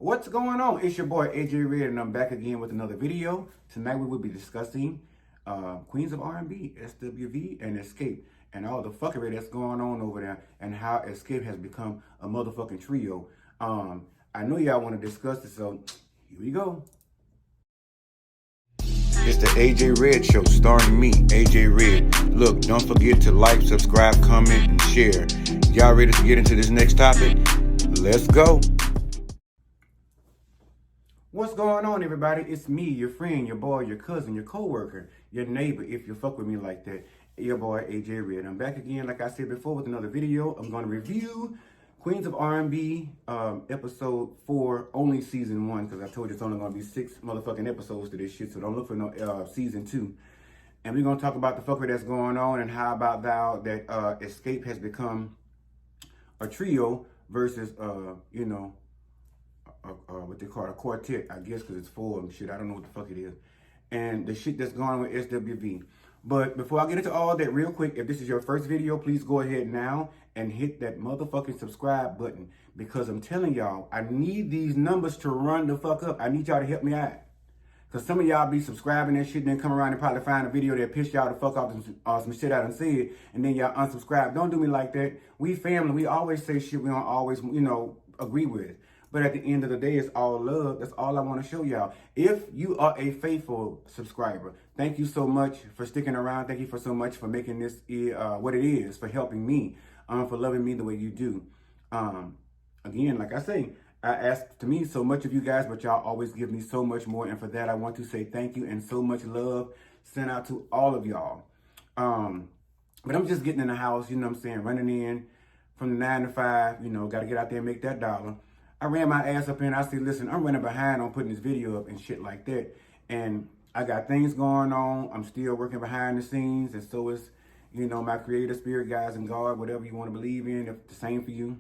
What's going on? It's your boy AJ Red, and I'm back again with another video. Tonight we will be discussing Queens of R&B, SWV, and XSCAPE, and all the fuckery that's going on over there, and how XSCAPE has become a motherfucking trio. I know y'all want to discuss it, so here we go. It's the AJ Red Show, starring me, AJ Red. Look, don't forget to like, subscribe, comment, and share. Y'all ready to get into this next topic? Let's go. What's going on, everybody? It's me, your friend, your boy, your cousin, your co-worker, your neighbor, if you fuck with me like that. Your boy, AJ Red. I'm back again, like I said before, with another video. I'm going to review Queens of R&B, episode 4, only season 1, because I told you it's only going to be 6 motherfucking episodes to this shit, so don't look for no season 2. And we're going to talk about the fuckery that's going on, and how about thou that XSCAPE has become a trio versus, what they call a quartet, I guess, because it's 4 and shit. I don't know what the fuck it is. And the shit that's going on with SWV. But before I get into all that, real quick, if this is your first video, please go ahead now and hit that motherfucking subscribe button. Because I'm telling y'all, I need these numbers to run the fuck up. I need y'all to help me out. Because some of y'all be subscribing and shit, then come around and probably find a video that piss y'all the fuck off some shit I done said, and then y'all unsubscribe. Don't do me like that. We family. We always say shit we don't always, agree with. But at the end of the day, it's all love. That's all I want to show y'all. If you are a faithful subscriber, thank you so much for sticking around. Thank you for so much for making this what it is, for helping me, for loving me the way you do. Again, like I say, I ask to me so much of you guys, but y'all always give me so much more. And for that, I want to say thank you and so much love sent out to all of y'all. But I'm just getting in the house, running in from the 9 to 5, got to get out there and make that dollar. I ran my ass up in. I said, listen, I'm running behind on putting this video up and shit like that. And I got things going on. I'm still working behind the scenes. And so is, my creator, spirit guides, and God, whatever you want to believe in, if the same for you.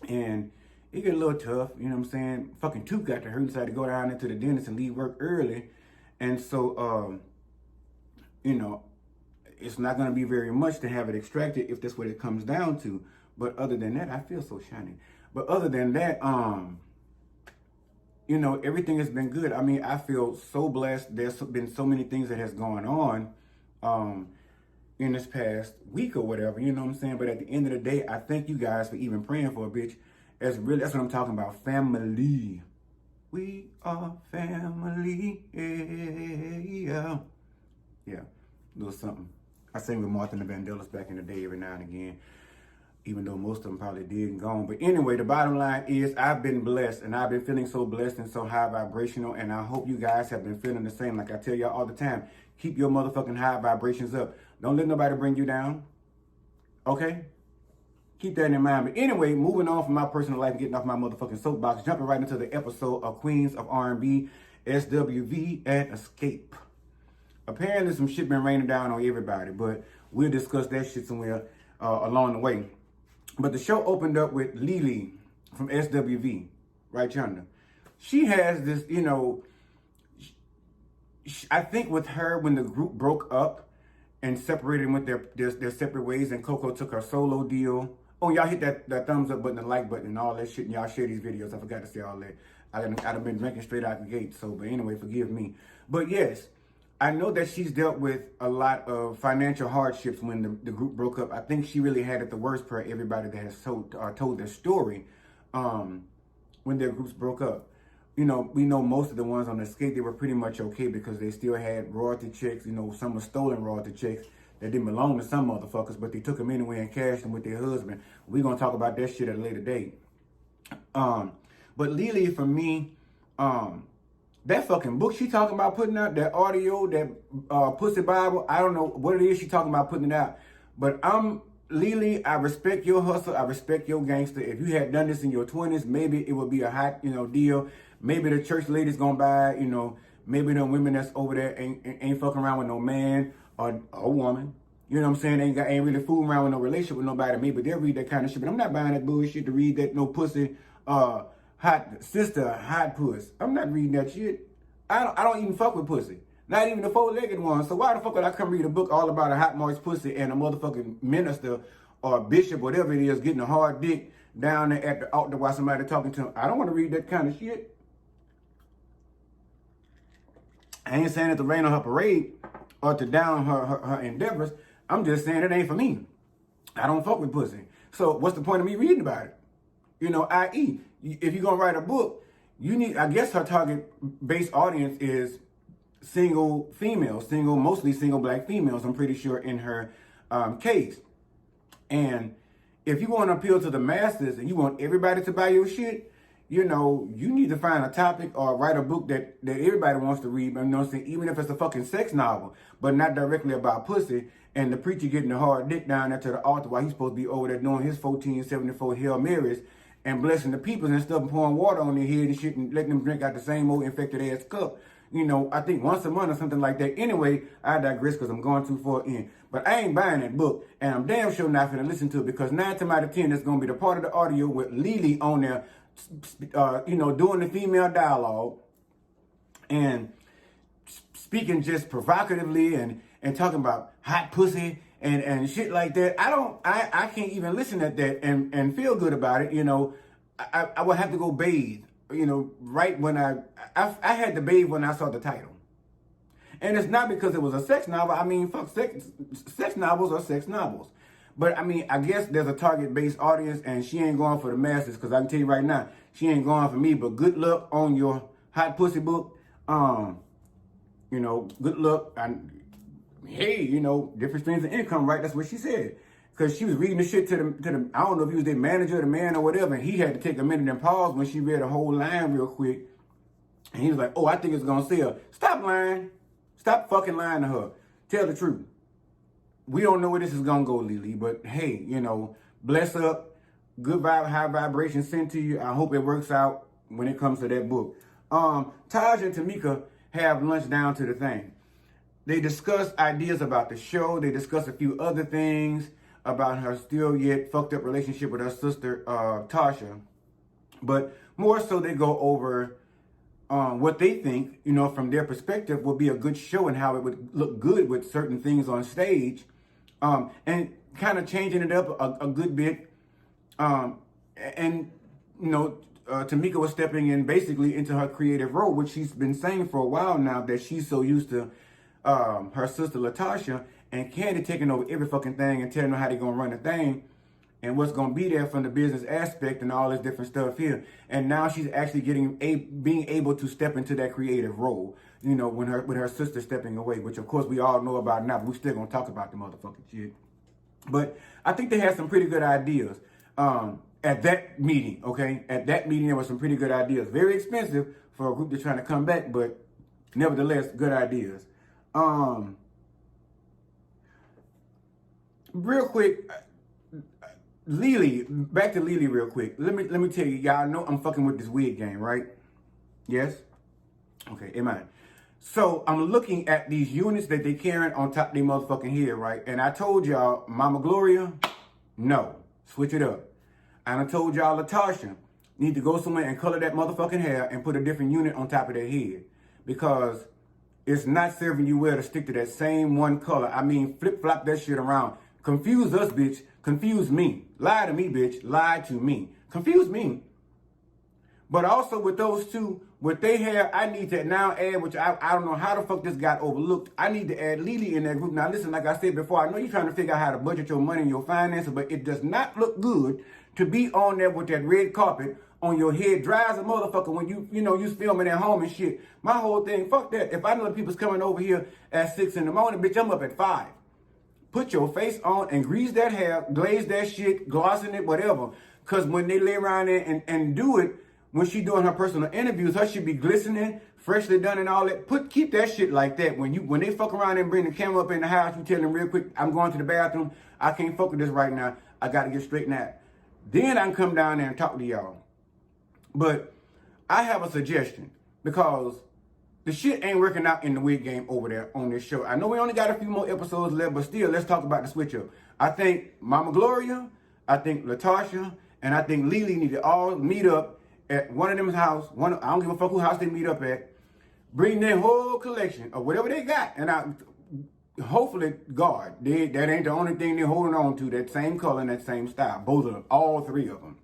And it get a little tough, Fucking tooth got to hurt and decided to go down into the dentist and leave work early. And so, it's not going to be very much to have it extracted if that's what it comes down to. But other than that, I feel so shiny. But other than that, everything has been good. I mean, I feel so blessed. There's been so many things that has gone on in this past week or whatever, But at the end of the day, I thank you guys for even praying for a bitch. That's what I'm talking about. Family. We are family. Yeah. Yeah. A little something. I sang with Martha and the Vandellas back in the day every now and again, even though most of them probably dead and gone. But anyway, the bottom line is I've been blessed, and I've been feeling so blessed and so high vibrational, and I hope you guys have been feeling the same. Like I tell y'all all the time, keep your motherfucking high vibrations up. Don't let nobody bring you down, okay? Keep that in mind. But anyway, moving on from my personal life, getting off my motherfucking soapbox, jumping right into the episode of Queens of R&B, SWV, and XSCAPE. Apparently some shit been raining down on everybody, but we'll discuss that shit somewhere along the way. But the show opened up with Lily from SWV, right yonder. She has this, I think with her, when the group broke up and separated and went their separate ways, and Coco took her solo deal. Oh, y'all hit that thumbs up button, the like button, and all that shit, and y'all share these videos. I forgot to say all that. I'd have been drinking straight out the gate, but anyway, forgive me. But yes, I know that she's dealt with a lot of financial hardships when the group broke up. I think she really had it the worst for everybody that has told their story when their groups broke up. We know most of the ones on XSCAPE, they were pretty much okay because they still had royalty checks. Some were stolen royalty checks that didn't belong to some motherfuckers, but they took them anyway and cashed them with their husband. We're going to talk about that shit at a later date. But Lily, for me, that fucking book she talking about putting out, that audio, that Pussy Bible, I don't know what it is she talking about putting it out. But Lily, I respect your hustle. I respect your gangster. If you had done this in your 20s, maybe it would be a hot, deal. Maybe the church ladies gonna buy, maybe the women that's over there ain't fucking around with no man or a woman. You know what I'm saying? Ain't really fooling around with no relationship with nobody. Maybe they'll read that kind of shit. But I'm not buying that bullshit to read that no pussy, hot sister, hot puss. I'm not reading that shit. I don't even fuck with pussy. Not even the 4-legged one. So why the fuck would I come read a book all about a hot moist pussy and a motherfucking minister or bishop, whatever it is, getting a hard dick down there at the altar while somebody talking to him. I don't want to read that kind of shit. I ain't saying it to rain on her parade or to down her endeavors. I'm just saying it ain't for me. I don't fuck with pussy. So what's the point of me reading about it? You know, i.e., if you're going to write a book, you need, I guess her target base audience is single females, mostly single black females, I'm pretty sure in her case. And if you want to appeal to the masses and you want everybody to buy your shit, you know, you need to find a topic or write a book that everybody wants to read. You know what I'm saying? Even if it's a fucking sex novel, but not directly about pussy. And the preacher getting the hard dick down there to the altar while he's supposed to be over there doing his 1474 Hail Marys and blessing the people and stuff and pouring water on their head and shit and letting them drink out the same old infected ass cup. You know, I think once a month or something like that. Anyway, I digress because I'm going too far in. But I ain't buying that book. And I'm damn sure not going to listen to it because 9 times out of 10, it's going to be the part of the audio with Lily on there, you know, doing the female dialogue and speaking just provocatively and talking about hot pussy and shit like that. I can't even listen at that and feel good about it. You know, I would have to go bathe, you know, right when I had to bathe when I saw the title. And it's not because it was a sex novel. I mean, fuck, sex novels are sex novels. But, I mean, I guess there's a target-based audience, and she ain't going for the masses, because I can tell you right now, she ain't going for me, but good luck on your hot pussy book. You know, good luck. Hey, you know, different streams of income, right? That's what she said. Because she was reading the shit to the, I don't know if he was the manager, the man, or whatever, and he had to take a minute and pause when she read a whole line real quick. And he was like, oh, I think it's going to sell. Stop lying. Stop fucking lying to her. Tell the truth. We don't know where this is going to go, Lily, but hey, you know, bless up. Good vibe, high vibration sent to you. I hope it works out when it comes to that book. Taj and Tamika have lunch down to the thing. They discuss ideas about the show. They discuss a few other things about her still yet fucked up relationship with her sister, Tasha. But more so, they go over what they think, you know, from their perspective would be a good show and how it would look good with certain things on stage. And kind of changing it up a good bit. And, you know, Tamika was stepping in basically into her creative role, which she's been saying for a while now that she's so used to her sister Latocha and Candy taking over every fucking thing and telling her how they're going to run the thing and what's going to be there from the business aspect and all this different stuff here. And now she's actually being able to step into that creative role, you know, with her sister stepping away, which of course we all know about now, but we still going to talk about the motherfucking shit. But I think they had some pretty good ideas at that meeting, okay? At that meeting, there were some pretty good ideas. Very expensive for a group that's trying to come back, but nevertheless, good ideas. Real quick, Lily, back to Lily real quick. Let me tell you, y'all know I'm fucking with this wig game, right? Yes? Okay, amen. So I'm looking at these units that they carrying on top of their motherfucking head, right? And I told y'all, Mama Gloria, no, switch it up. And I told y'all Latocha need to go somewhere and color that motherfucking hair and put a different unit on top of their head. Because it's not serving you well to stick to that same one color. I mean, flip-flop that shit around. Confuse us, bitch. Confuse me. Lie to me, bitch. Lie to me. Confuse me. But also with those two, with their hair, I need to now add, which I don't know how the fuck this got overlooked. I need to add Lily in that group. Now listen, like I said before, I know you're trying to figure out how to budget your money and your finances, but it does not look good to be on there with that red carpet on your head. Dry as a motherfucker when you filming at home and shit. My whole thing, fuck that. If I know people's coming over here at 6 in the morning, bitch, I'm up at 5. Put your face on and grease that hair, glaze that shit, glossing it, whatever. Because when they lay around there and do it, when she doing her personal interviews, her should be glistening, freshly done and all that. Keep that shit like that. When they fuck around and bring the camera up in the house, you tell them real quick, I'm going to the bathroom. I can't fuck with this right now. I got to get straightened out. Then I can come down there and talk to y'all. But I have a suggestion because the shit ain't working out in the wig game over there on this show. I know we only got a few more episodes left, but still, let's talk about the switch up. I think Mama Gloria, I think Latocha, and I think Lily need to all meet up at one of them's house. I don't give a fuck who house they meet up at. Bring their whole collection of whatever they got, and hopefully, God, that ain't the only thing they're holding on to. That same color and that same style. Both of them, all three of them.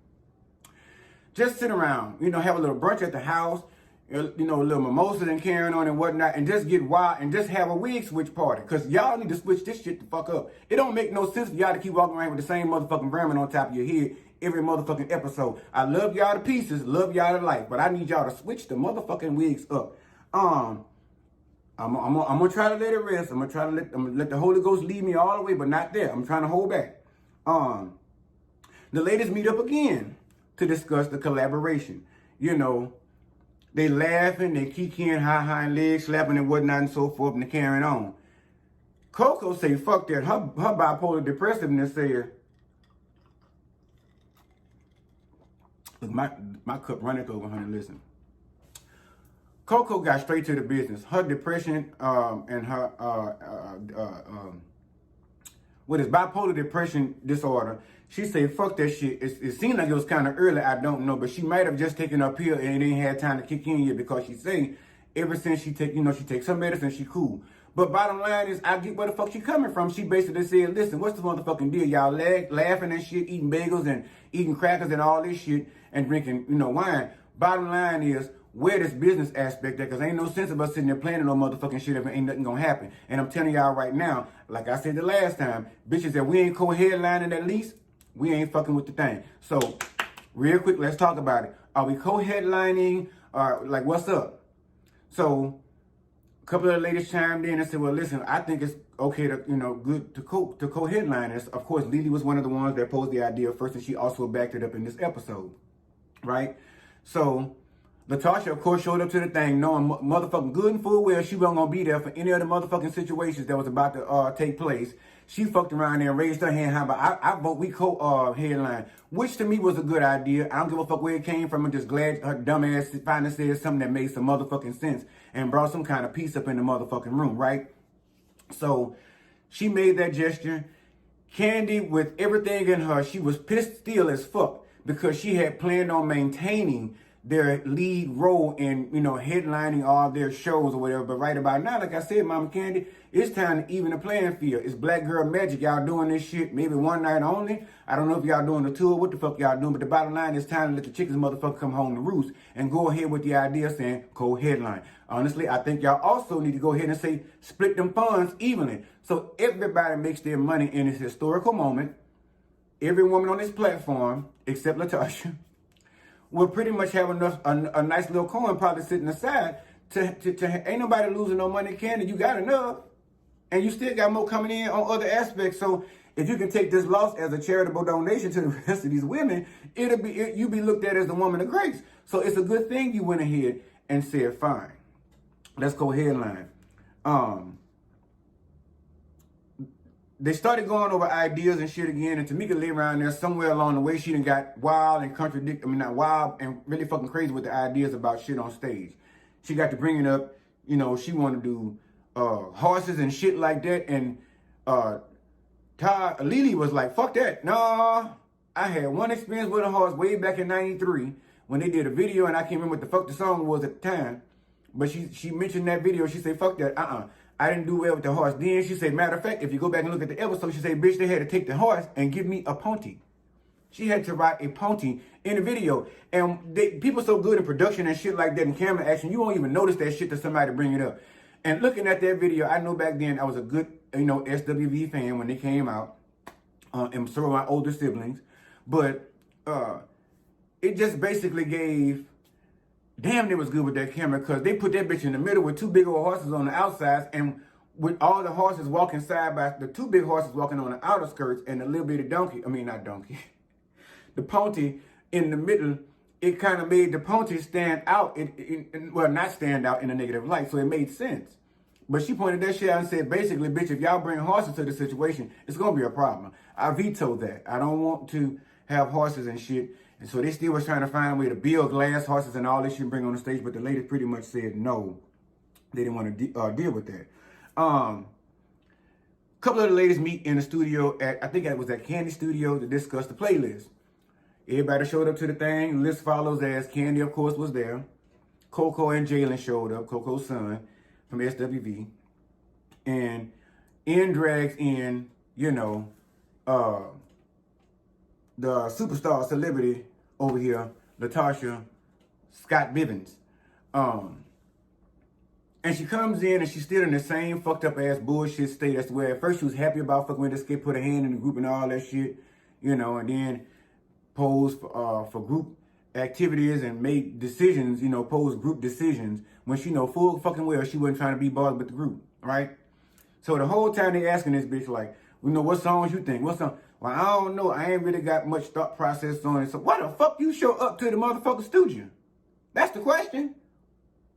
Just sit around, you know, have a little brunch at the house, you know, a little mimosa and carrying on and whatnot, and just get wild and just have a wig switch party. Because y'all need to switch this shit the fuck up. It don't make no sense for y'all to keep walking around with the same motherfucking vermin on top of your head every motherfucking episode. I love y'all to pieces, love y'all to life, but I need y'all to switch the motherfucking wigs up. I'm gonna try to let it rest. I'm gonna let the Holy Ghost lead me all the way, but not there. I'm trying to hold back. The ladies meet up again to discuss the collaboration. You know, they laughing, they kikiing, high legs, slapping and whatnot and so forth, and they carrying on. Coco say, fuck that. Her bipolar depressiveness said, look, my cup running over, honey, listen. Coco got straight to the business. Her depression and her, with his bipolar depression disorder, she said, fuck that shit. It seemed like it was kind of early, I don't know, but she might have just taken her pill and it ain't had time to kick in yet, because she say ever since she takes her medicine, she cool. But bottom line is, I get where the fuck she coming from. She basically said, listen, what's the motherfucking deal? Y'all laughing and shit, eating bagels and eating crackers and all this shit and drinking, you know, wine. Bottom line is, where this business aspect at, because ain't no sense of us sitting there planning no motherfucking shit if ain't nothing gonna happen. And I'm telling y'all right now, like I said the last time, bitches that we ain't co-headlining at least, we ain't fucking with the thing. So, real quick, let's talk about it. Are we co-headlining? Like, what's up? So, a couple of the ladies chimed in and said, well, listen, I think it's okay to, you know, good to co-headline this. Of course, Lily was one of the ones that posed the idea first, and she also backed it up in this episode, right? So, Latocha, of course, showed up to the thing knowing motherfucking good and full well she wasn't going to be there for any of the motherfucking situations that was about to take place. She fucked around there and raised her hand. How about I vote we co-headline, which to me was a good idea. I don't give a fuck where it came from. I'm just glad her dumb ass finally said something that made some motherfucking sense and brought some kind of peace up in the motherfucking room, right? So she made that gesture. Candy, with everything in her, she was pissed still as fuck because she had planned on maintaining their lead role in, you know, headlining all their shows or whatever. But right about now, like I said, Mama Candy, it's time to even the playing field. It's Black Girl Magic. Y'all doing this shit maybe one night only. I don't know if y'all doing the tour, what the fuck y'all doing, but the bottom line is time to let the chickens motherfucker come home to roost and go ahead with the idea saying co-headline. Honestly, I think y'all also need to go ahead and say split them funds evenly. So everybody makes their money in this historical moment. Every woman on this platform, except Latocha, will pretty much have enough, a nice little coin probably sitting aside to ain't nobody losing no money, Candy. You got enough. And you still got more coming in on other aspects. So if you can take this loss as a charitable donation to the rest of these women, you'll be looked at as the woman of grace. So it's a good thing you went ahead and said, fine, let's go headline. They started going over ideas and shit again, and Tamika lay around there somewhere along the way. She done got wild and not wild and really fucking crazy with the ideas about shit on stage. She got to bringing up, you know, she wanted to do horses and shit like that, and Lily was like, fuck that. Nah, I had one experience with a horse way back in 93 when they did a video, and I can't remember what the fuck the song was at the time, but she mentioned that video. She said, fuck that, I didn't do well with the horse. Then she said, matter of fact, if you go back and look at the episode, she said, bitch, they had to take the horse and give me a pony. She had to ride a pony in the video. And people so good in production and shit like that in camera action, you won't even notice that shit till somebody bring it up. And looking at that video, I know back then I was a good, you know, SWV fan when they came out. And so were my older siblings. But it just basically gave, damn, it was good with that camera, because they put that bitch in the middle with two big old horses on the outsides, and with all the horses walking side by, the two big horses walking on the outer skirts, and the little bitty the pony in the middle, it kind of made the pony stand out, well, not stand out in a negative light, so it made sense. But she pointed that shit out and said, basically, bitch, if y'all bring horses to the situation, it's going to be a problem. I vetoed that. I don't want to have horses and shit. And so they still was trying to find a way to build glass horses and all this shit and bring on the stage, but the ladies pretty much said no. They didn't want to deal with that. Couple of the ladies meet in the studio at, I think it was at Candy Studio, to discuss the playlist. Everybody showed up to the thing. The list follows as Candy, of course, was there. Coco and Jalen showed up, Coco's son from SWV. And in drags in, you know, the superstar celebrity over here, Latocha Scott Bivens. And she comes in and she's still in the same fucked up ass bullshit state. That's where at first she was happy about fucking with Xscape, put her hand in the group and all that shit, you know, and then posed for group activities and made decisions, you know, posed group decisions when she know full fucking well she wasn't trying to be bothered with the group, right? So the whole time they asking this bitch like, you know, what songs you think? What song? Well, I don't know. I ain't really got much thought process on it. So why the fuck you show up to the motherfucking studio? That's the question.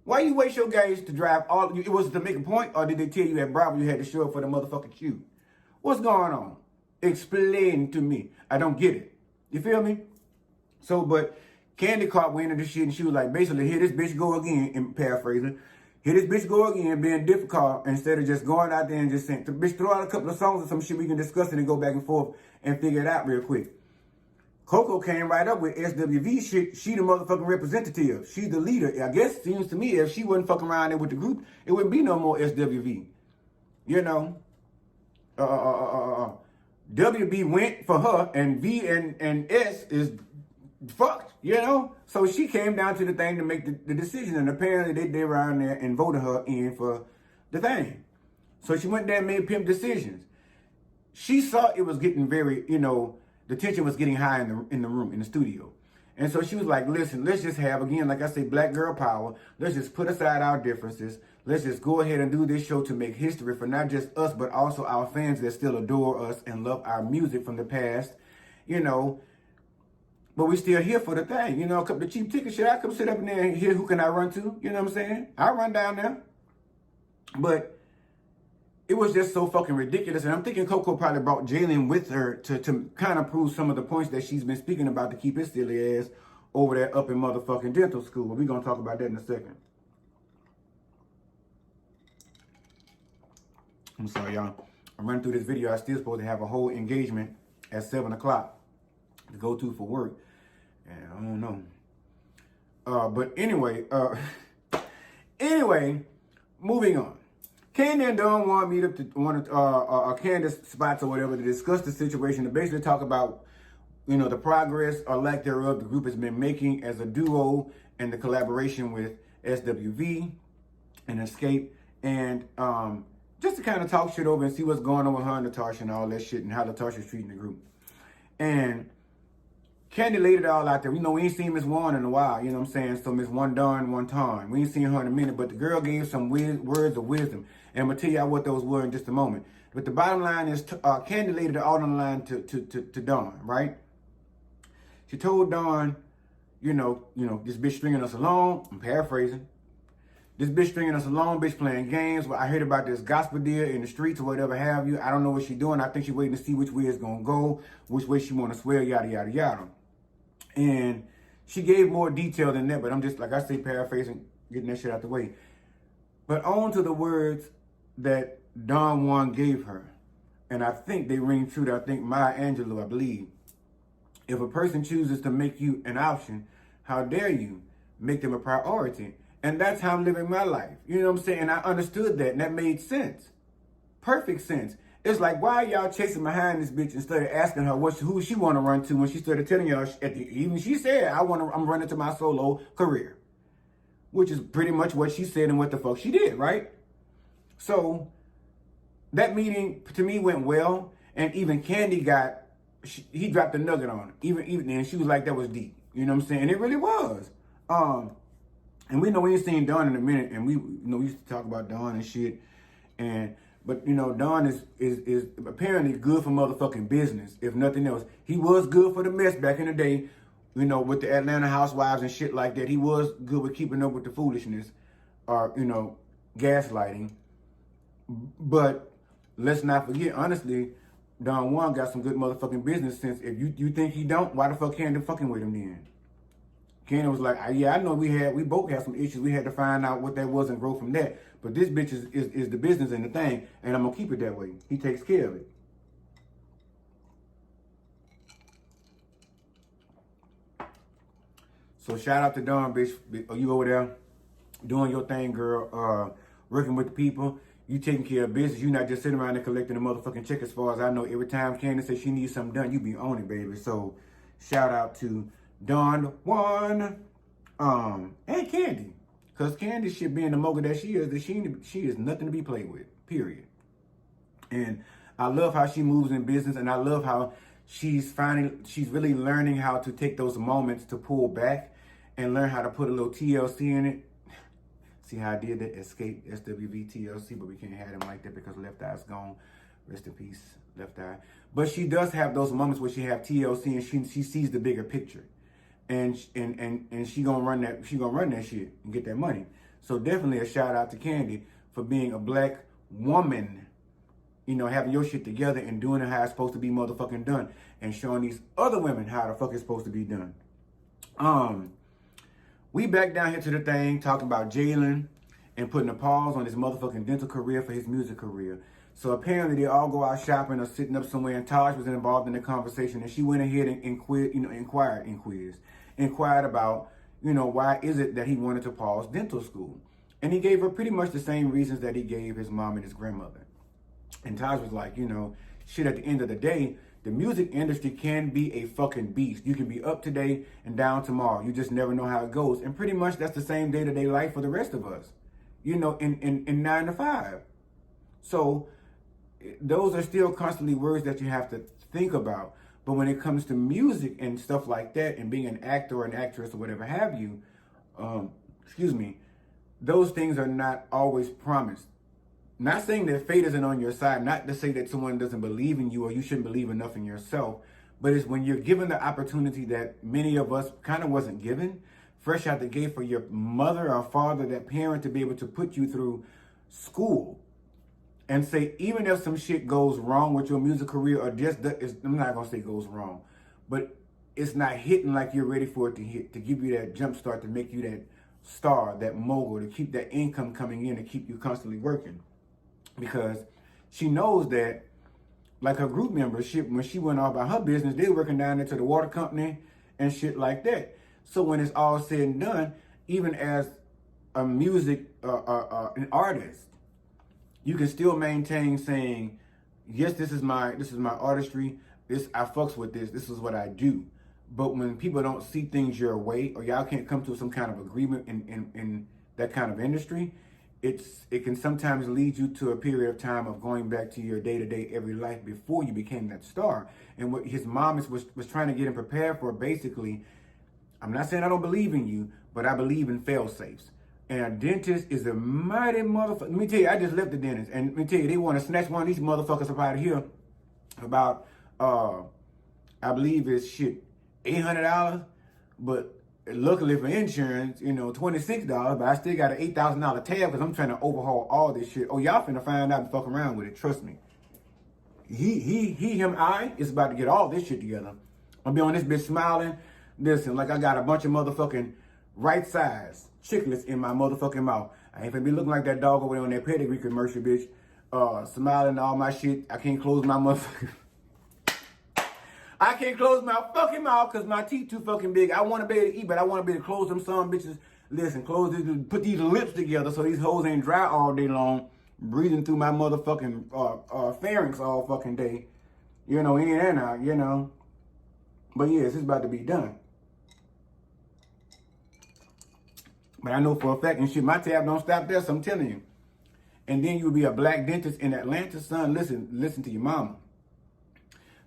Why you waste your guys to drive all? It was to make a point, or did they tell you at Bravo you had to show up for the motherfucking queue? What's going on? Explain to me. I don't get it. You feel me? So, but Candy caught wind of this shit, and she was like, basically, here this bitch go again, in paraphrasing. Here this bitch go again, being difficult, instead of just going out there and just saying, bitch, throw out a couple of songs or some shit we can discuss it and go back and forth and figure it out real quick. Coco came right up with SWV shit. She the motherfucking representative. She the leader. I guess, seems to me, if she wasn't fucking around there with the group, it wouldn't be no more SWV. You know? WB went for her, and V and S is fucked, you know? So she came down to the thing to make the decision, and apparently they around there and voted her in for the thing. So she went there and made pimp decisions. She saw it was getting very, you know, the tension was getting high in the room, in the studio. And so she was like, listen, let's just have, again, like I say, black girl power. Let's just put aside our differences. Let's just go ahead and do this show to make history for not just us, but also our fans that still adore us and love our music from the past, you know. But we still here for the thing, you know, the cheap ticket shit. I come sit up in there and hear who can I run to, you know what I'm saying? I run down there. But it was just so fucking ridiculous. And I'm thinking Coco probably brought Jalen with her to kind of prove some of the points that she's been speaking about to keep his silly ass over there up in motherfucking dental school. But we're going to talk about that in a second. I'm sorry, y'all. I'm running through this video. I'm still supposed to have a whole engagement at 7 o'clock to go to for work. And I don't know. But anyway, moving on. Candy and Dawn want to meet up to Candace spots or whatever to discuss the situation, to basically talk about, you know, the progress or lack thereof the group has been making as a duo and the collaboration with SWV and Xscape, and just to kind of talk shit over and see what's going on with her and Latocha and all that shit and how Latosha's treating the group. And Candy laid it all out there. You know, we ain't seen Miss One in a while, you know what I'm saying? So Miss One Darn one time. We ain't seen her in a minute, but the girl gave some words of wisdom. And I'm going to tell y'all what those were in just a moment. But the bottom line is, Candy laid it all on the line to Dawn, right? She told Dawn, you know, this bitch stringing us along. I'm paraphrasing. This bitch stringing us along, bitch playing games. Well, I heard about this gospel deal in the streets or whatever have you. I don't know what she's doing. I think she's waiting to see which way it's going to go, which way she want to swear, yada, yada, yada. And she gave more detail than that, but I'm just, like I say, paraphrasing, getting that shit out the way. But on to the words that Don Juan gave her. And I think they ring true to, I think, Maya Angelou, I believe. If a person chooses to make you an option, how dare you make them a priority? And that's how I'm living my life. You know what I'm saying? And I understood that, and that made sense. Perfect sense. It's like, why are y'all chasing behind this bitch instead of asking her who she want to run to when she started telling y'all, even she said, I'm running to my solo career. Which is pretty much what she said and what the fuck she did, right? So, that meeting, to me, went well. And even Candy he dropped a nugget on her. Even and she was like, that was deep. You know what I'm saying? And it really was. And we know we ain't seen Dawn in a minute. And we used to talk about Dawn and shit. But, you know, Don is apparently good for motherfucking business, if nothing else. He was good for the mess back in the day, you know, with the Atlanta housewives and shit like that. He was good with keeping up with the foolishness or, you know, gaslighting. But let's not forget, honestly, Don Juan got some good motherfucking business sense. If you think he don't, why the fuck Candy fucking with him then? Candy was like, yeah, I know we both had some issues. We had to find out what that was and grow from that. But this bitch is the business and the thing, and I'm going to keep it that way. He takes care of it. So shout out to Dawn, bitch. You over there doing your thing, girl. Working with the people. You taking care of business. You not just sitting around there collecting the motherfucking check. As far as I know, every time Candace says she needs something done, you be on it, baby. So shout out to Don Juan, and Candy. Because Candy shit being the mogul that she is, that she is nothing to be played with, period. And I love how she moves in business, and I love how she's really learning how to take those moments to pull back and learn how to put a little TLC in it. See how I did that? Xcape, SWV TLC, but we can't have him like that because Left Eye's gone. Rest in peace, Left Eye. But she does have those moments where she have TLC and she sees the bigger picture. And she gonna run that shit and get that money. So definitely a shout out to Candy for being a black woman, you know, having your shit together and doing it how it's supposed to be motherfucking done, and showing these other women how the fuck it's supposed to be done. We back down here to the thing talking about Jalen and putting a pause on his motherfucking dental career for his music career. So apparently they all go out shopping or sitting up somewhere, and Taj was involved in the conversation, and she went ahead and inquired about, you know, why is it that he wanted to pause dental school. And he gave her pretty much the same reasons that he gave his mom and his grandmother. And Taj was like, you know, shit, at the end of the day, the music industry can be a fucking beast. You can be up today and down tomorrow. You just never know how it goes. And pretty much that's the same day-to-day life for the rest of us, you know, in 9 to 5. So those are still constantly words that you have to think about. But when it comes to music and stuff like that, and being an actor or an actress or whatever have you, those things are not always promised. Not saying that fate isn't on your side, not to say that someone doesn't believe in you or you shouldn't believe enough in yourself, but it's when you're given the opportunity that many of us kind of wasn't given, fresh out the gate, for your mother or father, that parent, to be able to put you through school and say, even if some shit goes wrong with your music career, or just, I'm not gonna say goes wrong, but it's not hitting like you're ready for it to hit, to give you that jump start, to make you that star, that mogul, to keep that income coming in, to keep you constantly working. Because she knows that, like her group membership, when she went off about her business, they were working down there to the water company and shit like that. So when it's all said and done, even as a an artist, you can still maintain saying, yes, this is my artistry. I fucks with this. This is what I do. But when people don't see things your way, or y'all can't come to some kind of agreement in that kind of industry, it can sometimes lead you to a period of time of going back to your day-to-day every life before you became that star. And what his mom was trying to get him prepared for, basically, I'm not saying I don't believe in you, but I believe in fail-safes. And a dentist is a mighty motherfucker. Let me tell you, I just left the dentist, and let me tell you, they want to snatch one of these motherfuckers up out of here about, I believe it's shit, $800, but luckily for insurance, you know, $26, but I still got an $8,000 tab because I'm trying to overhaul all this shit. Oh, y'all finna find out and fuck around with it, trust me. I is about to get all this shit together. I'll be on this bitch smiling. Listen, like I got a bunch of motherfucking right size chiclets in my motherfucking mouth. I ain't finna be looking like that dog over there on that pedigree commercial, bitch. Smiling all my shit. I can't close my motherfucking... I can't close my fucking mouth because my teeth too fucking big. I want to be able to eat, but I want to be able to close them some bitches. Listen, put these lips together so these hoes ain't dry all day long, breathing through my motherfucking pharynx all fucking day. You know, in and out, you know. But yes, it's about to be done. But I know for a fact, and shit, my tab don't stop there, so I'm telling you. And then you'll be a black dentist in Atlanta, son. Listen to your mama.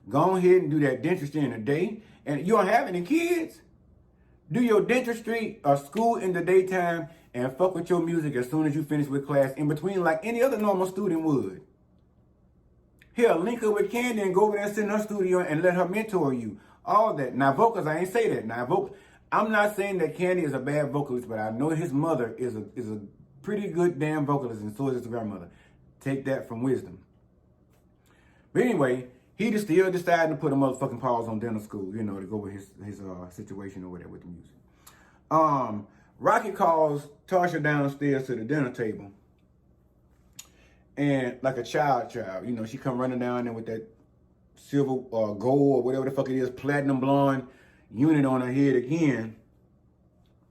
Go ahead and do that dentistry in a day. And you don't have any kids? Do your dentistry or school in the daytime and fuck with your music as soon as you finish with class in between, like any other normal student would. Here, link up with Candy and go over there and sit in her studio and let her mentor you. All that. Now, vocals, I ain't say that. Now, I'm not saying that Candy is a bad vocalist, but I know his mother is a pretty good damn vocalist, and so is his grandmother. Take that from wisdom. But anyway, he just still decided to put a motherfucking pause on dental school, you know, to go with his situation or whatever with the music. Rocky calls Tasha downstairs to the dinner table. And like a child, you know, she come running down there with that silver gold or whatever the fuck it is, platinum blonde unit on her head again.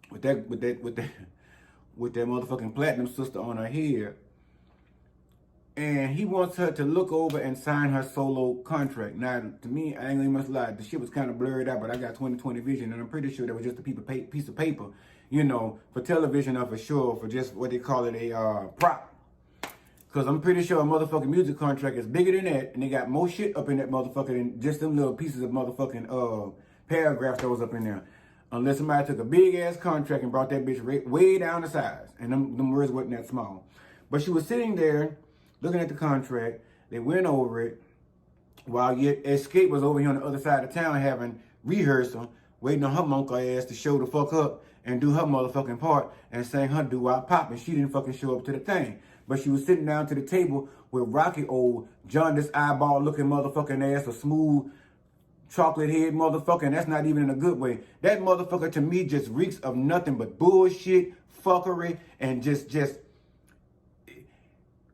With that motherfucking platinum sister on her head. and he wants her to look over and sign her solo contract. Now, to me, I ain't gonna much lie, the shit was kind of blurred out, but I got 20/20 vision, and I'm pretty sure that was just a piece of paper, you know, for television or for sure, for just what they call it, a prop. Because I'm pretty sure a motherfucking music contract is bigger than that, and they got more shit up in that motherfucker than just them little pieces of motherfucking paragraphs that was up in there. Unless somebody took a big-ass contract and brought that bitch way down to size. And them words wasn't that small. But she was sitting there, looking at the contract. They went over it. While yet Xscape was over here on the other side of town having rehearsal, waiting on her monkey ass to show the fuck up and do her motherfucking part and sang her doo-wop pop. And she didn't fucking show up to the thing. But she was sitting down to the table with Rocky old jaundiced eyeball looking motherfucking ass, a smooth chocolate head motherfucker, and that's not even in a good way. That motherfucker to me just reeks of nothing but bullshit, fuckery, and just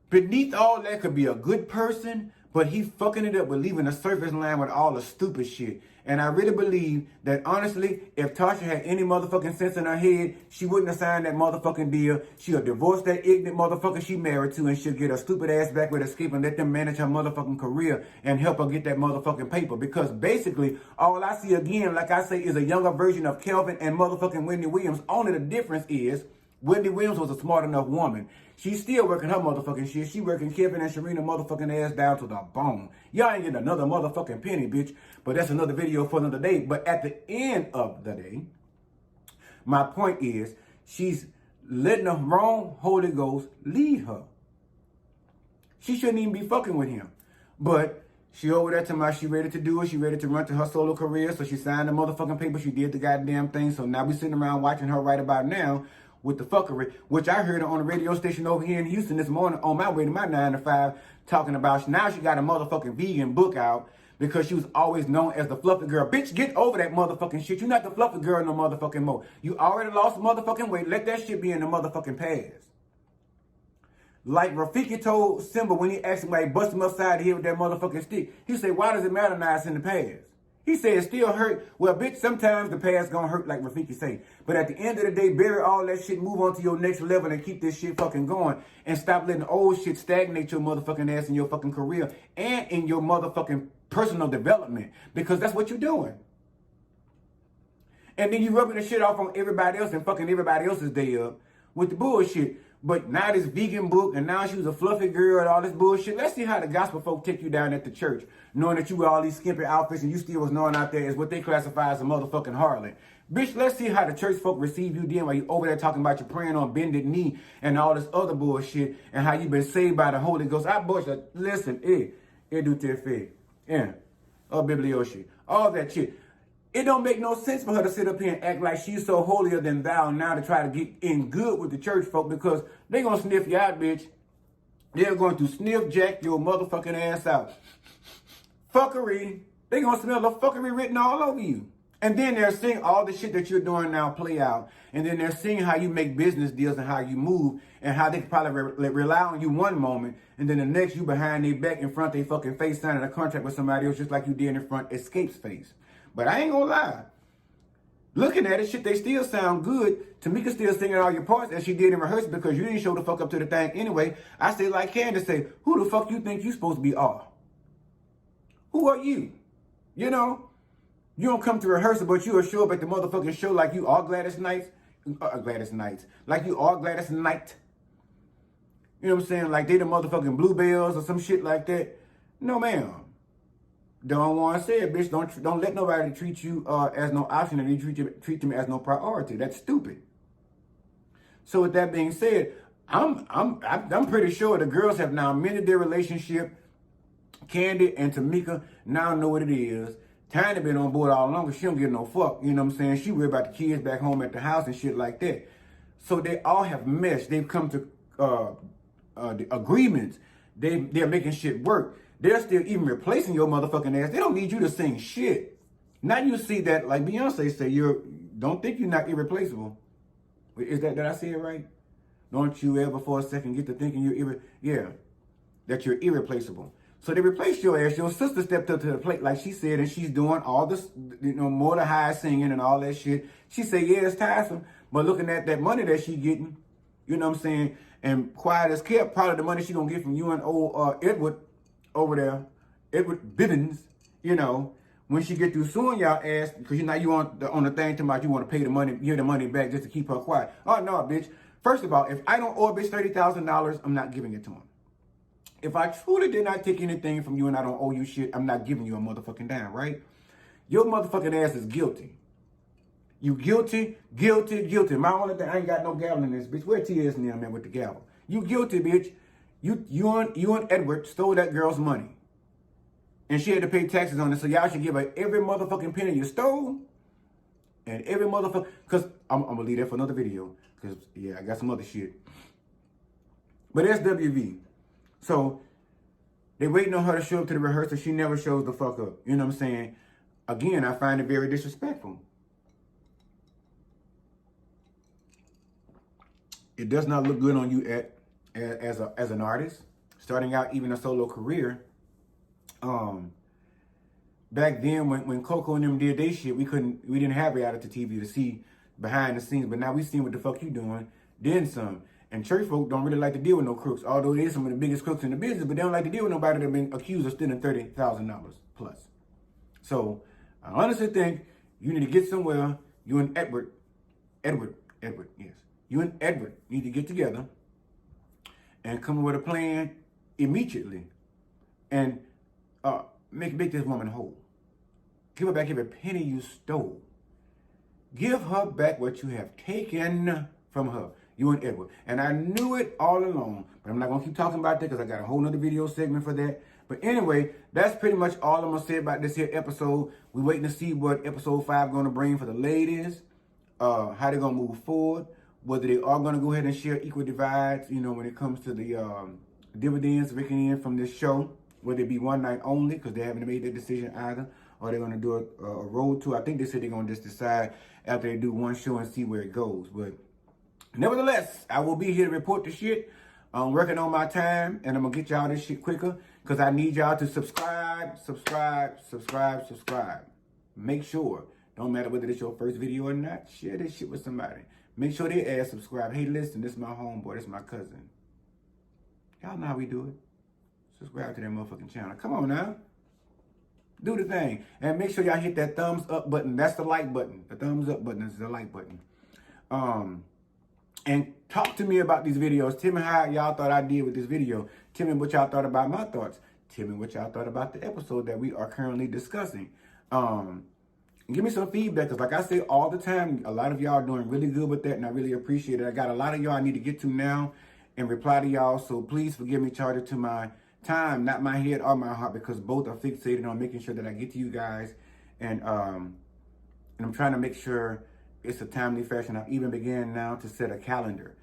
beneath all that could be a good person, but he fucking it up with leaving a surface line with all the stupid shit. And I really believe that, honestly, if Tasha had any motherfucking sense in her head, she wouldn't have signed that motherfucking deal. She'll divorce that ignorant motherfucker she married to, and she'll get her stupid ass back with Xscape and let them manage her motherfucking career and help her get that motherfucking paper. Because basically, all I see again, like I say, is a younger version of Kelvin and motherfucking Wendy Williams. Only the difference is Wendy Williams was a smart enough woman. She's still working her motherfucking shit. She working Kevin and Sharina motherfucking ass down to the bone. Y'all ain't getting another motherfucking penny, bitch. But that's another video for another day. But at the end of the day, my point is, she's letting the wrong Holy Ghost lead her. She shouldn't even be fucking with him. But she over there to my, she ready to do it. She ready to run to her solo career. So she signed the motherfucking paper. She did the goddamn thing. So now we sitting around watching her right about now with the fuckery, which I heard her on the radio station over here in Houston this morning on my way to my 9 to 5, talking about now she got a motherfucking vegan book out because she was always known as the fluffy girl. Bitch, get over that motherfucking shit. You're not the fluffy girl no motherfucking more. You already lost motherfucking weight. Let that shit be in the motherfucking past. Like Rafiki told Simba when he asked him why he busted him upside the head with that motherfucking stick. He said, why does it matter now it's in the past? He said it still hurt. Well, bitch, sometimes the past gonna hurt like Rafiki say. But at the end of the day, bury all that shit, move on to your next level and keep this shit fucking going. And stop letting old shit stagnate your motherfucking ass in your fucking career and in your motherfucking personal development. Because that's what you're doing. And then you rubbing the shit off on everybody else and fucking everybody else's day up with the bullshit. But now this vegan book, and now she was a fluffy girl and all this bullshit. Let's see how the gospel folk take you down at the church, knowing that you wear all these skimpy outfits and you still was known out there as what they classify as a motherfucking harlot. Bitch, let's see how the church folk receive you then while you over there talking about you praying on bended knee and all this other bullshit and how you been saved by the Holy Ghost. I bullshit. Listen, do te fe. Yeah. Biblioshi. All that shit. It don't make no sense for her to sit up here and act like she's so holier than thou now to try to get in good with the church folk because they gonna sniff you out, bitch. They're going to sniff jack your motherfucking ass out. Fuckery. They gonna smell the fuckery written all over you. And then they're seeing all the shit that you're doing now play out. And then they're seeing how you make business deals and how you move and how they can probably rely on you one moment. And then the next you behind their back in front of their fucking face signing a contract with somebody else just like you did in front of Xscape's face. But I ain't gonna lie. Looking at it, shit, they still sound good. Tamika still singing all your parts as she did in rehearsal because you didn't show the fuck up to the thing anyway. I say like Candace say, who the fuck you think you supposed to be are? Who are you? You know? You don't come to rehearsal, but you'll show up at the motherfucking show like you are Gladys Knight. Like you are Gladys Knight. You know what I'm saying? Like they the motherfucking Bluebells or some shit like that. No, ma'am. Don't want to say it, bitch. Don't let nobody treat you as no option and you treat them as no priority. That's stupid. So with that being said, I'm pretty sure the girls have now mended their relationship. Candy and Tamika now know what it is. Tiny been on board all along because she don't give no fuck. You know what I'm saying? She worry about the kids back home at the house and shit like that. So they all have meshed. They've come to the agreements. They're making shit work. They're still even replacing your motherfucking ass. They don't need you to sing shit. Now you see that, like Beyonce say, don't think you're not irreplaceable. Is that, did I say it right? Don't you ever for a second get to thinking that you're irreplaceable. So they replaced your ass. Your sister stepped up to the plate, like she said, and she's doing all this, more the high singing and all that shit. She said, yeah, it's tiresome, but looking at that money that she getting, You know what I'm saying? And quiet as kept, probably the money she gonna get from you and old Edward over there, Edward Bivens, you know, when she get through suing y'all ass, because you on the thing talking about you want to pay the money, give the money back just to keep her quiet. Oh no, bitch. First of all, if I don't owe a bitch $30,000, I'm not giving it to him. If I truly did not take anything from you and I don't owe you shit, I'm not giving you a motherfucking dime, right? Your motherfucking ass is guilty. You guilty, guilty, guilty. My only thing, I ain't got no gavel in this, bitch. Where T.S. and them at with the gavel? You guilty, bitch. You and Edward stole that girl's money. And she had to pay taxes on it, so y'all should give her every motherfucking penny you stole. And every motherfucker, because I'm going to leave that for another video. Because, yeah, I got some other shit. But SWV. So, they waiting on her to show up to the rehearsal. She never shows the fuck up. You know what I'm saying? Again, I find it very disrespectful. It does not look good on you as an artist. Starting out even a solo career. Back then when Coco and them did their shit, we didn't have reality TV to see behind the scenes, but now we seen what the fuck you doing, then some. And church folk don't really like to deal with no crooks, although they're some of the biggest crooks in the business, but they don't like to deal with nobody that been accused of stealing $30,000 plus. So I honestly think you need to get somewhere. You and Edward, yes. You and Edward need to get together and come up with a plan immediately and make this woman whole. Give her back every penny you stole. Give her back what you have taken from her, you and Edward. And I knew it all along, but I'm not going to keep talking about that because I got a whole nother video segment for that. But anyway, that's pretty much all I'm going to say about this here episode. We're waiting to see what episode 5 going to bring for the ladies, how they're going to move forward, whether they are going to go ahead and share equal divides, you know, when it comes to the dividends raking in from this show, whether it be one night only, because they haven't made that decision either, or they're going to do a road tour. I think they said they're going to just decide after they do one show and see where it goes. But nevertheless, I will be here to report the shit. I'm working on my time, and I'm going to get y'all this shit quicker, because I need y'all to subscribe. Make sure, don't matter whether it's your first video or not, share this shit with somebody. Make sure they ask subscribe. Hey, listen, this is my homeboy. This is my cousin. Y'all know how we do it. Subscribe to that motherfucking channel. Come on now. Do the thing. And make sure y'all hit that thumbs up button. That's the like button. The thumbs up button is the like button. And talk to me about these videos. Tell me how y'all thought I did with this video. Tell me what y'all thought about my thoughts. Tell me what y'all thought about the episode that we are currently discussing. Give me some feedback, because like I say all the time, a lot of y'all are doing really good with that, and I really appreciate it. I got a lot of y'all I need to get to now and reply to y'all, so please forgive me, charge it to my time, not my head or my heart, because both are fixated on making sure that I get to you guys, and I'm trying to make sure it's a timely fashion. I've even began now to set a calendar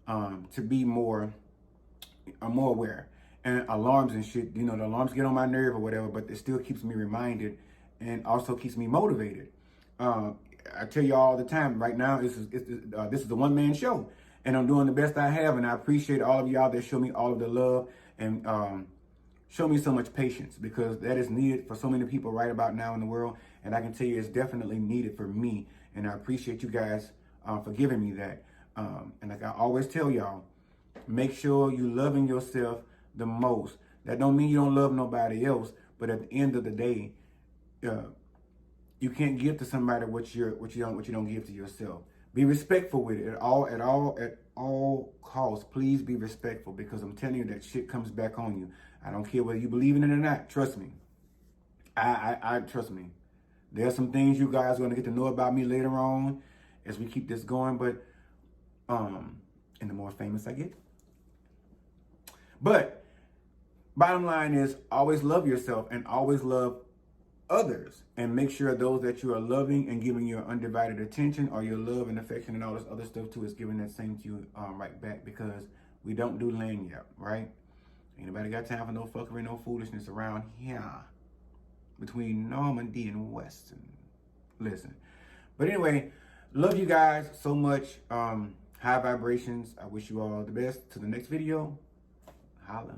to be more aware. And alarms and shit, you know, the alarms get on my nerve or whatever, but it still keeps me reminded and also keeps me motivated. I tell you all the time, right now, this is a one-man show, and I'm doing the best I have, and I appreciate all of y'all that show me all of the love and show me so much patience, because that is needed for so many people right about now in the world, and I can tell you it's definitely needed for me, and I appreciate you guys for giving me that. And like I always tell y'all, make sure you loving yourself the most. That don't mean you don't love nobody else, but at the end of the day, you can't give to somebody what you don't give to yourself. Be respectful with it at all costs. Please be respectful, because I'm telling you that shit comes back on you. I don't care whether you believe in it or not. Trust me. I trust me. There's some things you guys are going to get to know about me later on as we keep this going, but and the more famous I get. But bottom line is, always love yourself and always love others, and make sure those that you are loving and giving your undivided attention, or your love and affection and all this other stuff too, is giving that same to you right back, because we don't do lanyard, right? Anybody got time for no fuckery, no foolishness around here between Normandy and Weston? Listen. But anyway, love you guys so much. High vibrations. I wish you all the best. To the next video. Holla.